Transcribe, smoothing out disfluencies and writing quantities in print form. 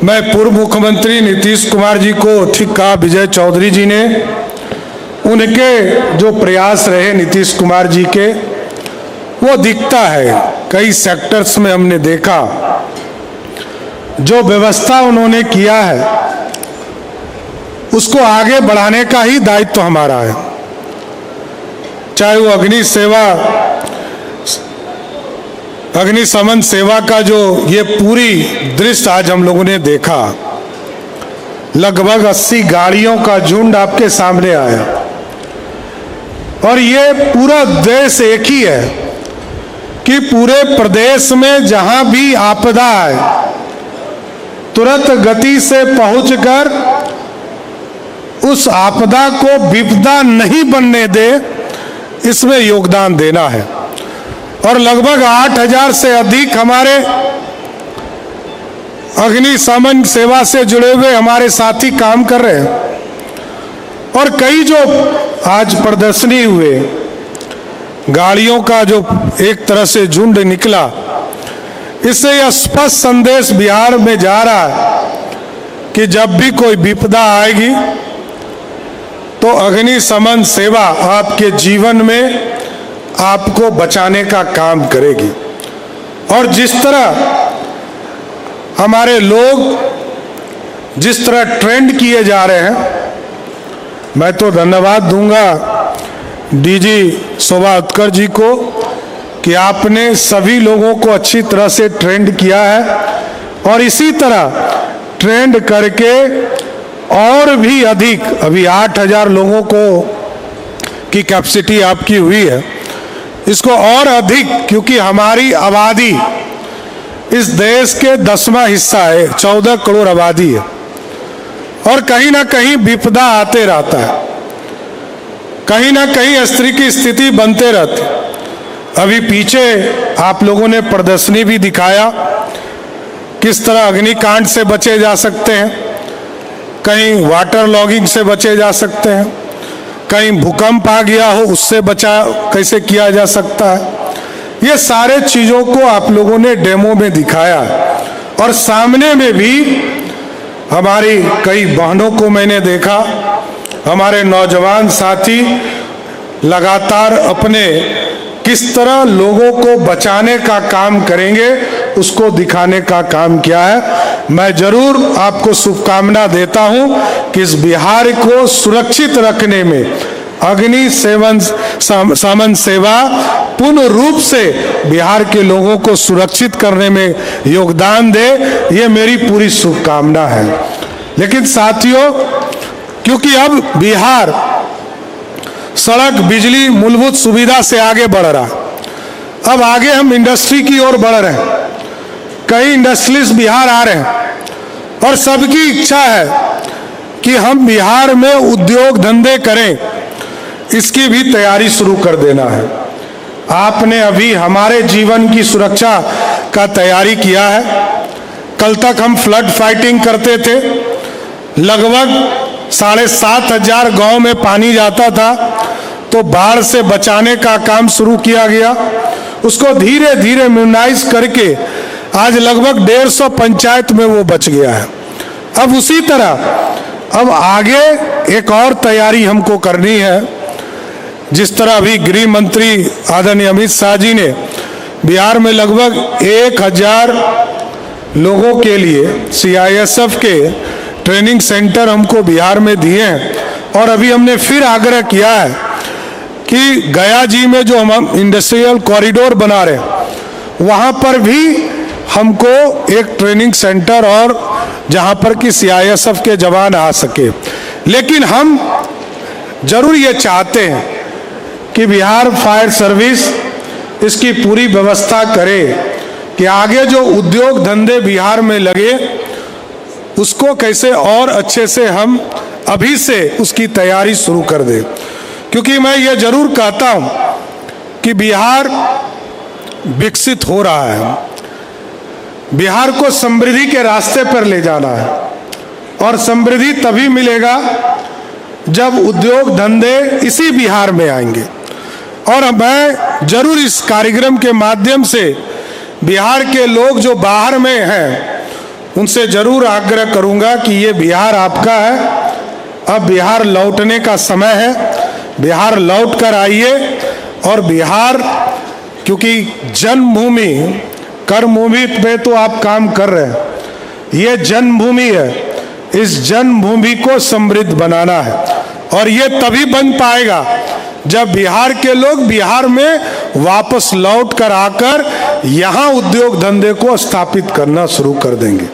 मैं पूर्व मुख्यमंत्री नीतीश कुमार जी को ठीक कहा विजय चौधरी जी ने, उनके जो प्रयास रहे नीतीश कुमार जी के वो दिखता है। कई सेक्टर्स में हमने देखा जो व्यवस्था उन्होंने किया है उसको आगे बढ़ाने का ही दायित्व हमारा है। चाहे वो अग्निशमन सेवा का जो ये पूरी दृश्य आज हम लोगों ने देखा, लगभग 80 गाड़ियों का झुंड आपके सामने आया और ये पूरा देश एक ही है कि पूरे प्रदेश में जहां भी आपदा है तुरंत गति से पहुंचकर उस आपदा को विपदा नहीं बनने दे, इसमें योगदान देना है। और लगभग 8000 से अधिक हमारे अग्निशमन सेवा से जुड़े हुए हमारे साथी काम कर रहे हैं। और कई जो आज प्रदर्शनी हुए, गाड़ियों का जो एक तरह से झुंड निकला, इससे यह स्पष्ट संदेश बिहार में जा रहा है कि जब भी कोई विपदा आएगी तो अग्निशमन सेवा आपके जीवन में आपको बचाने का काम करेगी। और जिस तरह हमारे लोग जिस तरह ट्रेंड किए जा रहे हैं, मैं तो धन्यवाद दूंगा डीजी शोभा उत्कर्ष जी को कि आपने सभी लोगों को अच्छी तरह से ट्रेंड किया है और इसी तरह ट्रेंड करके और भी अधिक, अभी 8000 लोगों को की कैपेसिटी आपकी हुई है, इसको और अधिक, क्योंकि हमारी आबादी इस देश के 10वां हिस्सा है, 14 करोड़ आबादी है और कहीं ना कहीं विपदा आते रहता है, कहीं ना कहीं स्त्री की स्थिति बनते रहती। अभी पीछे आप लोगों ने प्रदर्शनी भी दिखाया किस तरह अग्निकांड से बचे जा सकते हैं, कहीं वाटर लॉगिंग से बचे जा सकते हैं, कहीं भूकंप आ गया हो उससे बचाव कैसे किया जा सकता है। ये सारे चीज़ों को आप लोगों ने डेमो में दिखाया और सामने में भी हमारी कई बहनों को मैंने देखा, हमारे नौजवान साथी लगातार अपने किस तरह लोगों को बचाने का काम करेंगे उसको दिखाने का काम किया है। मैं जरूर आपको शुभकामना देता हूं कि इस बिहार को सुरक्षित रखने में अग्निशमन सेवा पूर्ण रूप से बिहार के लोगों को सुरक्षित करने में योगदान दे, ये मेरी पूरी शुभकामना है। लेकिन साथियों, क्योंकि अब बिहार सड़क, बिजली, मूलभूत सुविधा से आगे बढ़ रहा, अब आगे हम इंडस्ट्री की ओर बढ़ रहे हैं। कई इंडस्ट्रीज बिहार आ रहे हैं और सबकी इच्छा है कि हम बिहार में उद्योग धंधे करें, इसकी भी तैयारी शुरू कर देना है। आपने अभी हमारे जीवन की सुरक्षा का तैयारी किया है। कल तक हम फ्लड फाइटिंग करते थे, लगभग 7500 गांव में पानी जाता था, तो बाढ़ से बचाने का काम शुरू किया गया। उसको धीरे धीरे मिनिमाइज करके आज लगभग 150 पंचायत में वो बच गया है। अब उसी तरह अब आगे एक और तैयारी हमको करनी है। जिस तरह अभी गृह मंत्री आदरणीय अमित शाह जी ने बिहार में लगभग 1000 लोगों के लिए CISF के ट्रेनिंग सेंटर हमको बिहार में दिए हैं और अभी हमने फिर आग्रह किया है कि गया जी में जो हम इंडस्ट्रियल कॉरिडोर बना रहे हैं वहाँ पर भी हमको एक ट्रेनिंग सेंटर और जहाँ पर कि CISF के जवान आ सके। लेकिन हम जरूर ये चाहते हैं कि बिहार फायर सर्विस इसकी पूरी व्यवस्था करे कि आगे जो उद्योग धंधे बिहार में लगे उसको कैसे और अच्छे से हम अभी से उसकी तैयारी शुरू कर दें। क्योंकि मैं ये जरूर कहता हूँ कि बिहार विकसित हो रहा है, बिहार को समृद्धि के रास्ते पर ले जाना है और समृद्धि तभी मिलेगा जब उद्योग धंधे इसी बिहार में आएंगे। और मैं जरूर इस कार्यक्रम के माध्यम से बिहार के लोग जो बाहर में हैं उनसे जरूर आग्रह करूंगा कि ये बिहार आपका है, अब बिहार लौटने का समय है। बिहार लौट कर आइए और बिहार, क्योंकि जन्मभूमि कर्मभूमि पे तो आप काम कर रहे हैं, ये जन्मभूमि है, इस जन्मभूमि को समृद्ध बनाना है और ये तभी बन पाएगा जब बिहार के लोग बिहार में वापस लौट कर आकर यहाँ उद्योग धंधे को स्थापित करना शुरू कर देंगे।